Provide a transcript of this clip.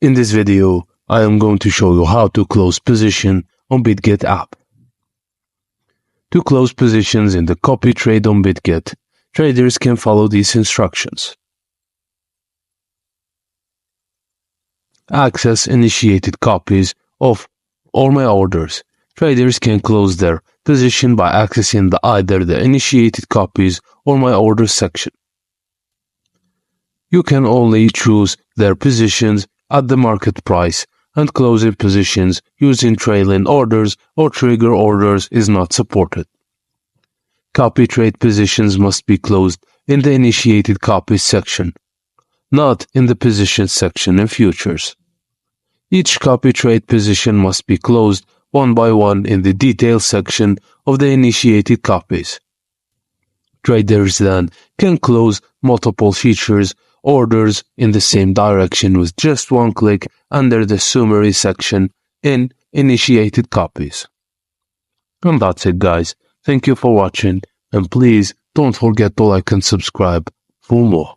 In this video, I am going to show you how to close position on Bitget app. To close positions in the copy trade on Bitget, traders can follow these instructions. Access initiated copies of all my orders. Traders can close their position by accessing either the initiated copies or my orders section. You can only choose their positions at the market price, and closing positions using trailing orders or trigger orders is not supported. Copy trade positions must be closed in the initiated copies section, not in the positions section in futures. Each copy trade position must be closed one by one in the details section of the initiated copies. Traders then can close multiple futures orders in the same direction with just one click under the summary section in initiated copies. And that's it, guys. Thank you for watching, and please don't forget to like and subscribe for more.